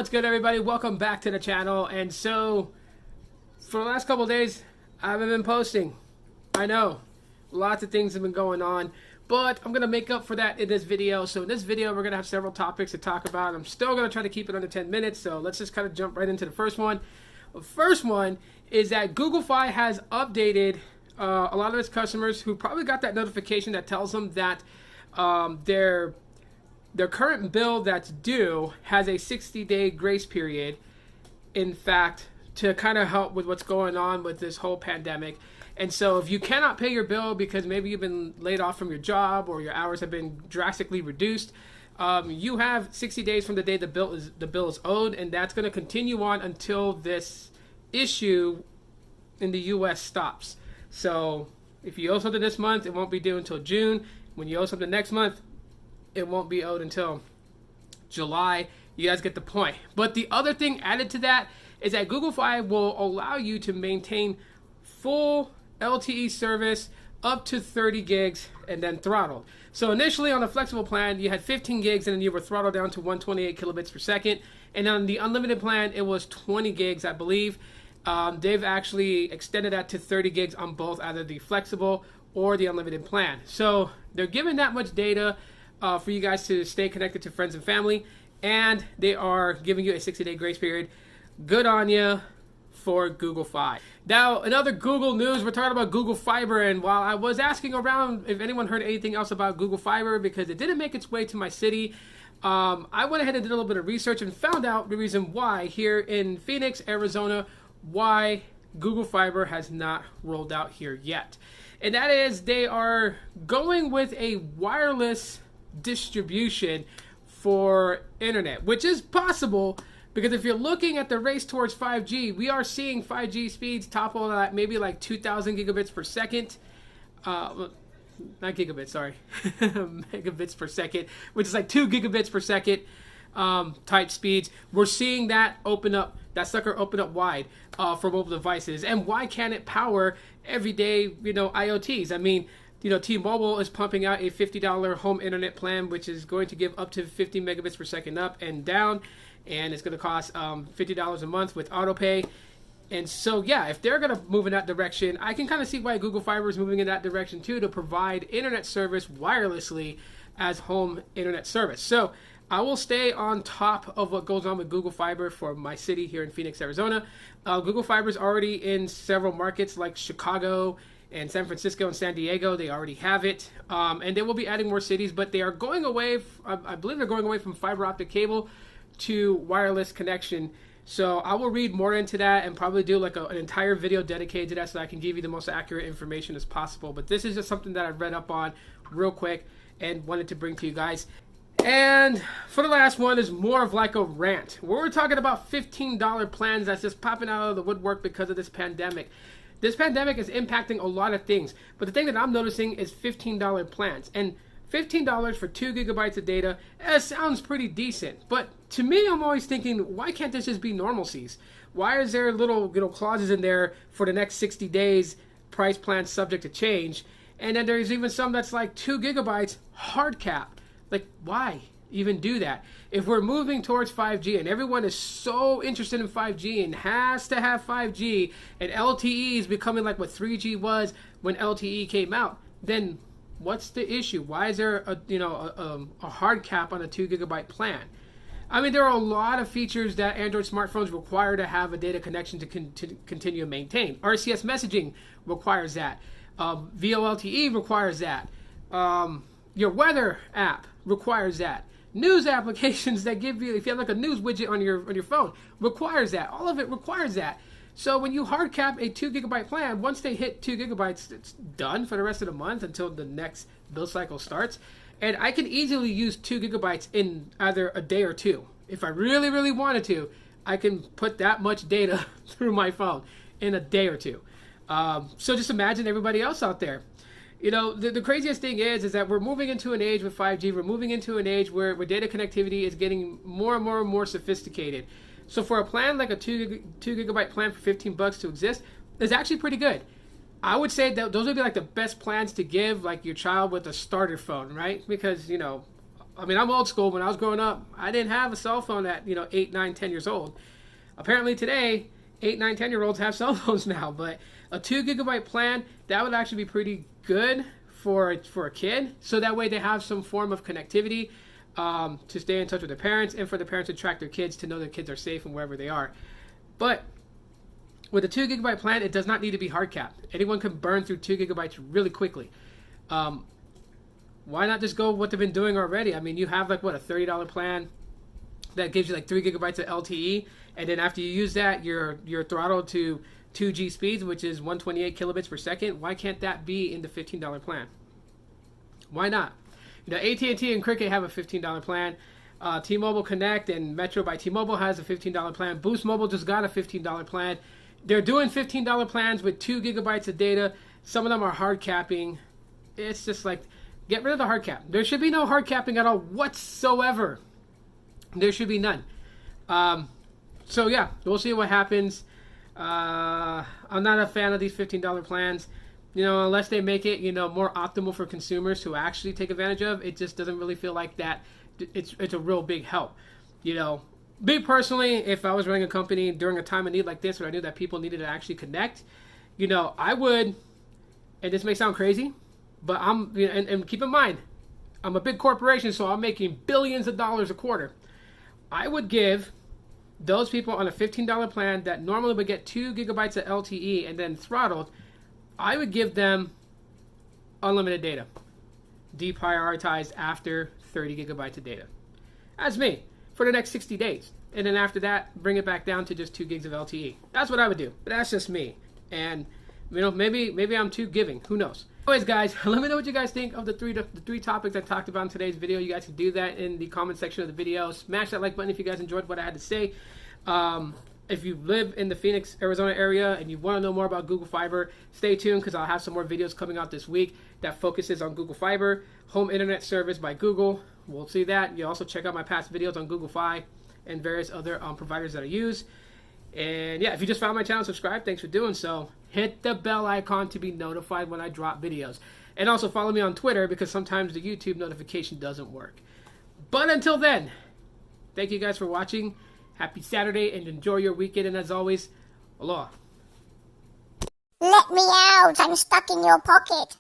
What's good, everybody? Welcome back to the channel. And so for the last couple of days I haven't been posting. I know lots of things have been going on, but I'm gonna make up for that in this video. So in this video we're gonna have several topics to talk about. I'm still gonna try to keep it under 10 minutes, so let's just kind of jump right into the first one. The first one is that Google Fi has updated a lot of its customers who probably got that notification that tells them that their current bill that's due has a 60-day grace period, in fact, to kind of help with what's going on with this whole pandemic. And so if you cannot pay your bill because maybe you've been laid off from your job or your hours have been drastically reduced, you have 60 days from the day the bill is owed, and that's going to continue on until this issue in the US stops. So if you owe something this month, it won't be due until June. When you owe something next month, it won't be owed until July. You guys get the point. But the other thing added to that is that Google Fi will allow you to maintain full LTE service up to 30 gigs and then throttled. So initially on a flexible plan, you had 15 gigs and then you were throttled down to 128 kilobits per second. And on the unlimited plan, it was 20 gigs, I believe. They've actually extended that to 30 gigs on both, either the flexible or the unlimited plan. So they're giving that much data for you guys to stay connected to friends and family, and they are giving you a 60-day grace period. Good on you for Google Fi. Now, in other Google news, we're talking about Google Fiber, and while I was asking around if anyone heard anything else about Google Fiber because it didn't make its way to my city, I went ahead and did a little bit of research and found out the reason why here in Phoenix, Arizona, why Google Fiber has not rolled out here yet. And that is they are going with a wireless distribution for internet, which is possible because if you're looking at the race towards 5G, we are seeing 5G speeds topple at maybe like 2,000 gigabits per second. Not gigabits, sorry. Megabits per second, which is like 2 gigabits per second type speeds. We're seeing that sucker open up wide for mobile devices. And why can't it power everyday, IoTs? I mean, T-Mobile is pumping out a $50 home internet plan, which is going to give up to 50 megabits per second up and down, and it's going to cost $50 a month with autopay. And so, yeah, if they're going to move in that direction, I can kind of see why Google Fiber is moving in that direction too, to provide internet service wirelessly as home internet service. So I will stay on top of what goes on with Google Fiber for my city here in Phoenix, Arizona. Google Fiber is already in several markets like Chicago and San Francisco and San Diego. They already have it, and they will be adding more cities, but they are going away, I believe they're going away from fiber optic cable to wireless connection. So I will read more into that and probably do like an entire video dedicated to that so I can give you the most accurate information as possible. But this is just something that I've read up on real quick and wanted to bring to you guys. And for the last one is more of like a rant. We're talking about $15 plans that's just popping out of the woodwork because of this pandemic. This pandemic is impacting a lot of things, but the thing that I'm noticing is $15 plans. And $15 for 2 gigabytes of data, sounds pretty decent. But to me, I'm always thinking, why can't this just be normalcies? Why is there little clauses in there for the next 60 days, price plan subject to change? And then there's even some that's like 2 gigabytes hard cap. Like, why even do that? If we're moving towards 5G and everyone is so interested in 5G and has to have 5G, and LTE is becoming like what 3G was when LTE came out, then what's the issue? Why is there a hard cap on a 2 gigabyte plan? I mean, there are a lot of features that Android smartphones require to have a data connection to continue to maintain. RCS messaging requires that. VoLTE requires that. Your weather app requires that. News applications that give you, if you have like a news widget on your phone, requires that. All of it requires that. So when you hard cap a 2 gigabyte plan, once they hit 2 gigabytes, it's done for the rest of the month until the next bill cycle starts. And I can easily use 2 gigabytes in either a day or two. If I really, really wanted to, I can put that much data through my phone in a day or two. So just imagine everybody else out there. The craziest thing is that we're moving into an age with 5G. We're moving into an age where data connectivity is getting more and more and more sophisticated. So for a plan like a 2 gigabyte plan for $15 to exist is actually pretty good. I would say that those would be like the best plans to give like your child with a starter phone, right? Because, I mean, I'm old school. When I was growing up, I didn't have a cell phone at 8, 9, 10 years old. Apparently today, 8, 9, 10-year-olds have cell phones now. But a 2 GB plan, that would actually be pretty good for a kid. So that way they have some form of connectivity to stay in touch with their parents, and for the parents to track their kids to know their kids are safe and wherever they are. But with a 2 GB plan, it does not need to be hard capped. Anyone can burn through 2 GB really quickly. Why not just go with what they've been doing already? I mean, you have like, what, a $30 plan that gives you like 3 GB of LTE, and then after you use that, you're throttled to 2G speeds, which is 128 kilobits per second. Why can't that be in the $15 plan? Why not? AT&T and Cricket have a $15 plan. T-Mobile Connect and Metro by T-Mobile has a $15 plan. Boost Mobile just got a $15 plan. They're doing $15 plans with 2 GB of data. Some of them are hard capping. It's just like, get rid of the hard cap. There should be no hard capping at all whatsoever. There should be none. So yeah, we'll see what happens. I'm not a fan of these $15 plans. Unless they make it, more optimal for consumers to actually take advantage of. It just doesn't really feel like that. It's a real big help. Me personally, if I was running a company during a time of need like this, where I knew that people needed to actually connect, I would, and this may sound crazy, but and keep in mind, I'm a big corporation, so I'm making billions of dollars a quarter. I would give those people on a $15 plan that normally would get 2 GB of LTE and then throttled, I would give them unlimited data, deprioritized after 30 GB of data. That's me, for the next 60 days. And then after that, bring it back down to just 2 gigs of LTE. That's what I would do, but that's just me. And maybe I'm too giving, who knows. Anyways, guys, let me know what you guys think of the three topics I talked about in today's video. You guys can do that in the comment section of the video. Smash that like button if you guys enjoyed what I had to say. If you live in the Phoenix, Arizona area and you want to know more about Google Fiber, stay tuned because I'll have some more videos coming out this week that focuses on Google Fiber, home internet service by Google. We'll see that. You also check out my past videos on Google Fi and various other providers that I use. And yeah, if you just found my channel, subscribe. Thanks for doing so. Hit the bell icon to be notified when I drop videos. And also follow me on Twitter because sometimes the YouTube notification doesn't work. But until then, thank you guys for watching. Happy Saturday and enjoy your weekend. And as always, aloha. Let me out. I'm stuck in your pocket.